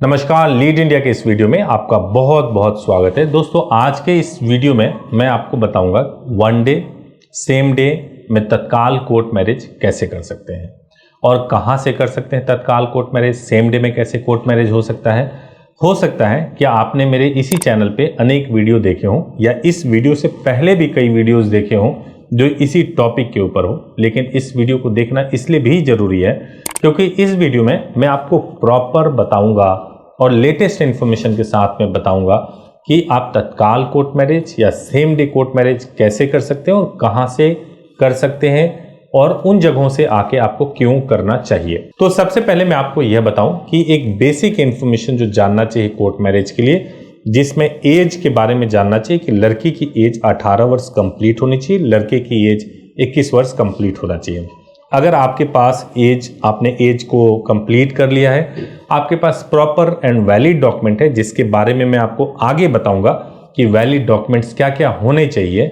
नमस्कार, lead India के इस वीडियो में आपका बहुत बहुत स्वागत है। दोस्तों, आज के इस वीडियो में मैं आपको बताऊंगा वन डे सेम डे में तत्काल कोर्ट मैरिज कैसे कर सकते हैं और कहां से कर सकते हैं। तत्काल कोर्ट मैरिज सेम डे में कैसे कोर्ट मैरिज हो सकता है कि आपने मेरे इसी चैनल पे अनेक वीडियो देखे हों या इस वीडियो से पहले भी कई वीडियोस देखे हों जो इसी टॉपिक के ऊपर हो, लेकिन इस वीडियो को देखना इसलिए भी जरूरी है क्योंकि इस वीडियो में मैं आपको प्रॉपर बताऊंगा और लेटेस्ट इन्फॉर्मेशन के साथ में बताऊंगा कि आप तत्काल कोर्ट मैरिज या सेम डे कोर्ट मैरिज कैसे कर सकते हैं और कहां से कर सकते हैं और उन जगहों से आके आपको क्यों करना चाहिए। तो सबसे पहले मैं आपको यह बताऊं कि एक बेसिक इन्फॉर्मेशन जो जानना चाहिए कोर्ट मैरिज के लिए, जिसमें एज के बारे में जानना चाहिए कि लड़की की एज 18 वर्ष कंप्लीट होनी चाहिए, लड़के की एज 21 वर्ष कंप्लीट होना चाहिए। अगर आपके पास आपने एज को कंप्लीट कर लिया है, आपके पास प्रॉपर एंड वैलिड डॉक्यूमेंट है, जिसके बारे में मैं आपको आगे बताऊंगा कि वैलिड डॉक्यूमेंट्स क्या क्या होने चाहिए।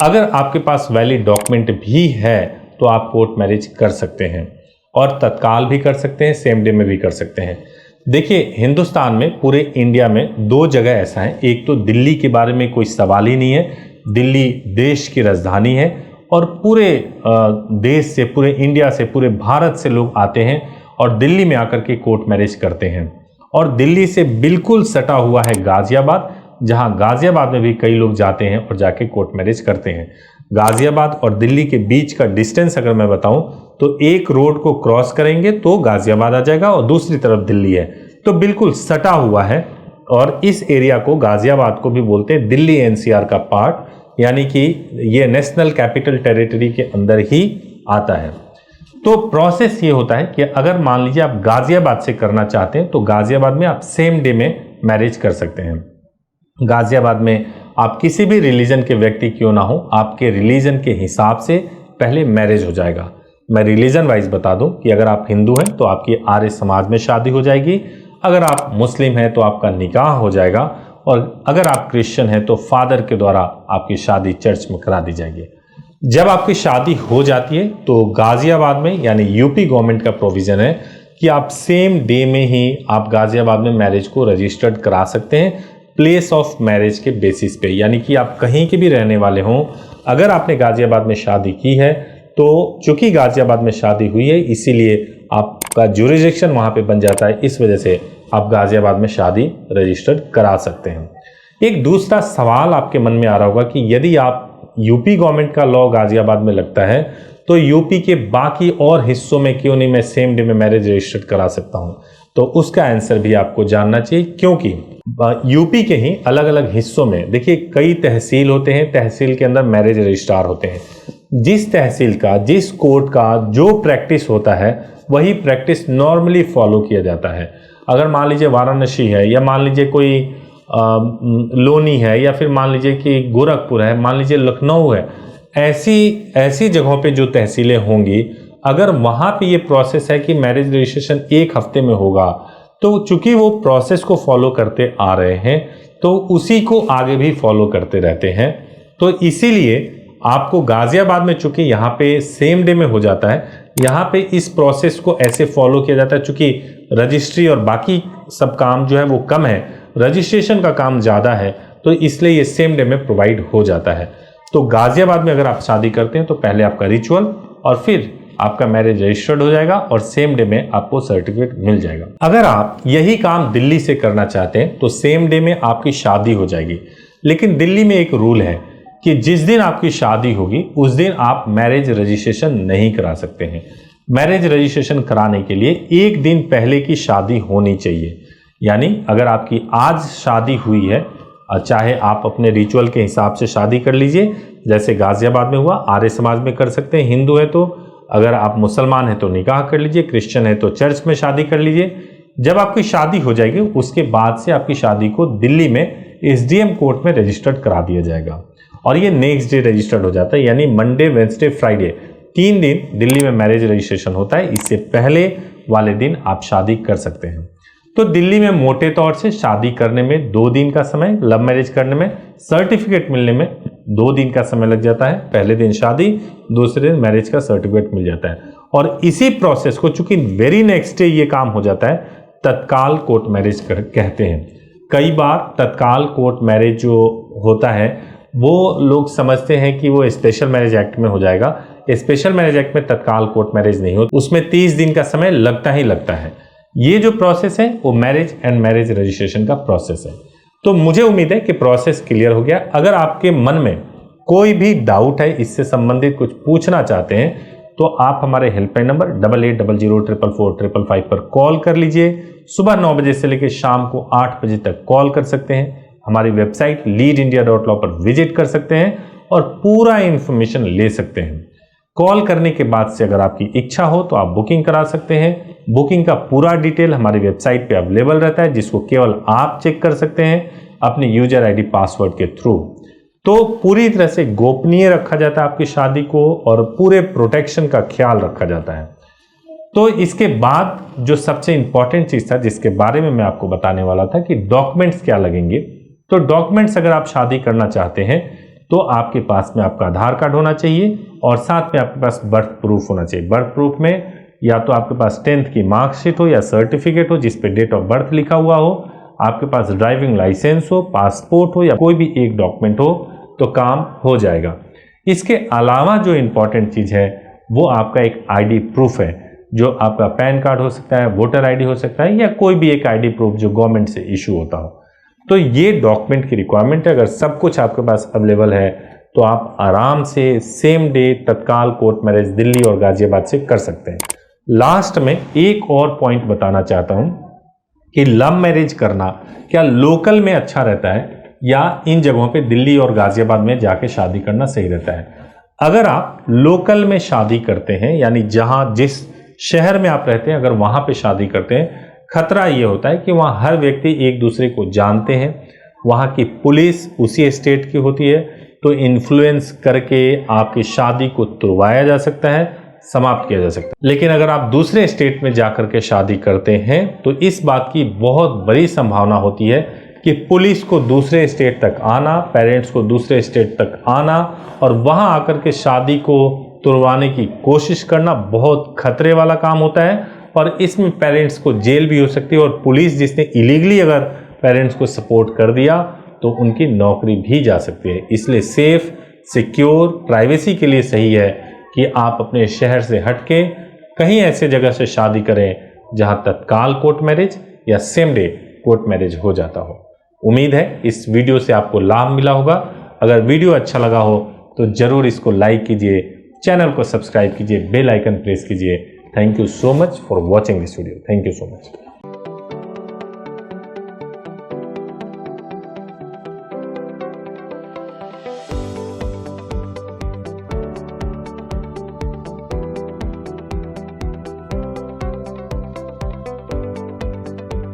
अगर आपके पास वैलिड डॉक्यूमेंट भी है तो आप कोर्ट मैरिज कर सकते हैं और तत्काल भी कर सकते हैं, सेम डे में भी कर सकते हैं। देखिए, हिंदुस्तान में पूरे इंडिया में दो जगह ऐसा है। एक तो दिल्ली के बारे में कोई सवाल ही नहीं है, दिल्ली देश की राजधानी है और पूरे देश से, पूरे इंडिया से, पूरे भारत से लोग आते हैं और दिल्ली में आकर के कोर्ट मैरिज करते हैं। और दिल्ली से बिल्कुल सटा हुआ है गाजियाबाद, जहां गाजियाबाद में भी कई लोग जाते हैं और जाके कोर्ट मैरिज करते हैं। गाजियाबाद और दिल्ली के बीच का डिस्टेंस अगर मैं बताऊं तो एक रोड को क्रॉस करेंगे तो गाजियाबाद आ जाएगा और दूसरी तरफ दिल्ली है, तो बिल्कुल सटा हुआ है। और इस एरिया को, गाजियाबाद को भी बोलते हैं दिल्ली एनसीआर का पार्ट, यानी कि ये नेशनल कैपिटल टेरिटरी के अंदर ही आता है। तो प्रोसेस ये होता है कि अगर मान लीजिए आप गाजियाबाद से करना चाहते हैं तो गाजियाबाद में आप सेम डे में मैरिज कर सकते हैं। गाजियाबाद में आप किसी भी रिलीजन के व्यक्ति क्यों ना हो, आपके रिलीजन के हिसाब से पहले मैरिज हो जाएगा। मैं रिलीजन वाइज बता दूं कि अगर आप हिंदू हैं तो आपकी आर्य समाज में शादी हो जाएगी, अगर आप मुस्लिम हैं तो आपका निकाह हो जाएगा और अगर आप क्रिश्चियन हैं तो फादर के द्वारा आपकी शादी चर्च में करा दी जाएगी। जब आपकी शादी हो जाती है तो गाजियाबाद में, यानी यूपी गवर्नमेंट का प्रोविजन है कि आप सेम डे में ही आप गाजियाबाद में मैरिज को रजिस्टर्ड करा सकते हैं प्लेस ऑफ मैरिज के बेसिस पे, यानी कि आप कहीं के भी रहने वाले हों, अगर आपने गाजियाबाद में शादी की है तो चूंकि गाजियाबाद में शादी हुई है इसीलिए आपका ज्यूरिसडिक्शन वहां पे बन जाता है, इस वजह से आप गाजियाबाद में शादी रजिस्टर्ड करा सकते हैं। एक दूसरा सवाल आपके मन में आ रहा होगा कि यदि आप यूपी गवर्नमेंट का लॉ गाजियाबाद में लगता है तो यूपी के बाकी और हिस्सों में क्यों नहीं मैं सेम डे में मैरिज रजिस्टर्ड करा सकता हूं। तो उसका आंसर भी आपको जानना चाहिए, क्योंकि यूपी के ही अलग अलग हिस्सों में देखिए कई तहसील होते हैं, तहसील के अंदर मैरिज रजिस्ट्रार होते हैं। जिस तहसील का, जिस कोर्ट का जो प्रैक्टिस होता है वही प्रैक्टिस नॉर्मली फॉलो किया जाता है। अगर मान लीजिए वाराणसी है या मान लीजिए कोई लोनी है या फिर मान लीजिए कि गोरखपुर है, मान लीजिए लखनऊ है, ऐसी जगहों पे जो तहसीलें होंगी, अगर वहां पे ये प्रोसेस है कि मैरिज रजिस्ट्रेशन एक हफ्ते में होगा तो चूंकि वो प्रोसेस को फॉलो करते आ रहे हैं तो उसी को आगे भी फॉलो करते रहते हैं। तो इसीलिए आपको गाजियाबाद में चूंकि यहाँ पे सेम डे में हो जाता है, यहाँ पे इस प्रोसेस को ऐसे फॉलो किया जाता है। चूंकि रजिस्ट्री और बाकी सब काम जो है वो कम है, रजिस्ट्रेशन का काम ज़्यादा है, तो इसलिए ये सेम डे में प्रोवाइड हो जाता है। तो गाजियाबाद में अगर आप शादी करते हैं तो पहले आपका रिचुअल और फिर आपका मैरिज रजिस्टर्ड हो जाएगा और सेम डे में आपको सर्टिफिकेट मिल जाएगा। अगर आप यही काम दिल्ली से करना चाहते हैं तो सेम डे में आपकी शादी हो जाएगी, लेकिन दिल्ली में एक रूल है कि जिस दिन आपकी शादी होगी उस दिन आप मैरिज रजिस्ट्रेशन नहीं करा सकते हैं। मैरिज रजिस्ट्रेशन कराने के लिए एक दिन पहले की शादी होनी चाहिए। यानी अगर आपकी आज शादी हुई है, चाहे आप अपने रिचुअल के हिसाब से शादी कर लीजिए, जैसे गाजियाबाद में हुआ, आर्य समाज में कर सकते हैं, हिंदू है तो, अगर आप मुसलमान हैं तो निकाह कर लीजिए, क्रिश्चियन है तो चर्च में शादी कर लीजिए। जब आपकी शादी हो जाएगी उसके बाद से आपकी शादी को दिल्ली में एसडीएम कोर्ट में रजिस्टर्ड करा दिया जाएगा और ये नेक्स्ट डे रजिस्टर्ड हो जाता है। यानी मंडे, वेडनेसडे, फ्राइडे 3 दिन दिल्ली में मैरिज रजिस्ट्रेशन होता है। इससे पहले वाले दिन आप शादी कर सकते हैं। तो दिल्ली में मोटे तौर से शादी करने में 2 दिन का समय, लव मैरिज करने में सर्टिफिकेट मिलने में 2 दिन का समय लग जाता है। पहले दिन शादी, दूसरे दिन मैरिज का सर्टिफिकेट मिल जाता है। और इसी प्रोसेस को चूंकि वेरी नेक्स्ट डे ये काम हो जाता है, तत्काल कोर्ट मैरिज कहते हैं। कई बार तत्काल कोर्ट मैरिज जो होता है वो लोग समझते हैं कि वो स्पेशल मैरिज एक्ट में हो जाएगा। स्पेशल मैरिज एक्ट में तत्काल कोर्ट मैरिज नहीं होती, उसमें 30 दिन का समय लगता ही लगता है। ये जो प्रोसेस है वो मैरिज एंड मैरिज रजिस्ट्रेशन का प्रोसेस है। तो मुझे उम्मीद है कि प्रोसेस क्लियर हो गया। अगर आपके मन में कोई भी डाउट है, इससे संबंधित कुछ पूछना चाहते हैं, तो आप हमारे हेल्पलाइन नंबर 8800444555 पर कॉल कर लीजिए। सुबह 9 बजे से लेकर शाम को 8 बजे तक कॉल कर सकते हैं। हमारी वेबसाइट leadindia.law पर विजिट कर सकते हैं और पूरा इंफॉर्मेशन ले सकते हैं। कॉल करने के बाद से अगर आपकी इच्छा हो तो आप बुकिंग करा सकते हैं। बुकिंग का पूरा डिटेल हमारी वेबसाइट पे अवेलेबल रहता है, जिसको केवल आप चेक कर सकते हैं अपने यूजर आईडी पासवर्ड के थ्रू। तो पूरी तरह से गोपनीय रखा जाता है आपकी शादी को और पूरे प्रोटेक्शन का ख्याल रखा जाता है। तो इसके बाद जो सबसे इंपॉर्टेंट चीज था जिसके बारे में मैं आपको बताने वाला था कि डॉक्यूमेंट्स क्या लगेंगे। तो डॉक्यूमेंट्स अगर आप शादी करना चाहते हैं तो आपके पास में आपका आधार कार्ड होना चाहिए और साथ में आपके पास बर्थ प्रूफ होना चाहिए। बर्थ प्रूफ में या तो आपके पास 10th की मार्कशीट हो या सर्टिफिकेट हो जिस पे डेट ऑफ बर्थ लिखा हुआ हो, आपके पास ड्राइविंग लाइसेंस हो, पासपोर्ट हो या कोई भी एक डॉक्यूमेंट हो तो काम हो जाएगा। इसके अलावा जो इंपॉर्टेंट चीज है वो आपका एक आईडी प्रूफ है, जो आपका पैन कार्ड हो सकता है, वोटर आईडी हो सकता है या कोई भी एक आईडी प्रूफ जो गवर्नमेंट से इशू होता हो। तो ये डॉक्यूमेंट की रिक्वायरमेंट है। अगर सब कुछ आपके पास अवेलेबल है तो आप आराम से सेम डे तत्काल कोर्ट मैरिज दिल्ली और गाजियाबाद से कर सकते हैं। लास्ट में एक और पॉइंट बताना चाहता हूं कि लव मैरिज करना क्या लोकल में अच्छा रहता है या इन जगहों पे दिल्ली और गाजियाबाद में जाके शादी करना सही रहता है। अगर आप लोकल में शादी करते हैं, यानी जहां जिस शहर में आप रहते हैं, अगर वहां पे शादी करते हैं, खतरा ये होता है कि वहां हर व्यक्ति एक दूसरे को जानते हैं, वहां की पुलिस उसी स्टेट की होती है, तो इन्फ्लुएंस करके आपकी शादी को तुड़वाया जा सकता है, समाप्त किया जा सकता है। लेकिन अगर आप दूसरे स्टेट में जाकर के शादी करते हैं तो इस बात की बहुत बड़ी संभावना होती है कि पुलिस को दूसरे स्टेट तक आना, पेरेंट्स को दूसरे स्टेट तक आना और वहां आकर के शादी को तुड़वाने की कोशिश करना बहुत खतरे वाला काम होता है और इसमें पेरेंट्स को जेल भी हो सकती है और पुलिस जिसने इलीगली अगर पेरेंट्स को सपोर्ट कर दिया तो उनकी नौकरी भी जा सकती है। इसलिए सेफ, सिक्योर, प्राइवेसी के लिए सही है कि आप अपने शहर से हटके कहीं ऐसे जगह से शादी करें जहां तत्काल कोर्ट मैरिज या सेम डे कोर्ट मैरिज हो जाता हो। उम्मीद है इस वीडियो से आपको लाभ मिला होगा। अगर वीडियो अच्छा लगा हो तो जरूर इसको लाइक कीजिए, चैनल को सब्सक्राइब कीजिए, बेल आइकन प्रेस कीजिए। Thank you so much for watching this video. Thank you so much.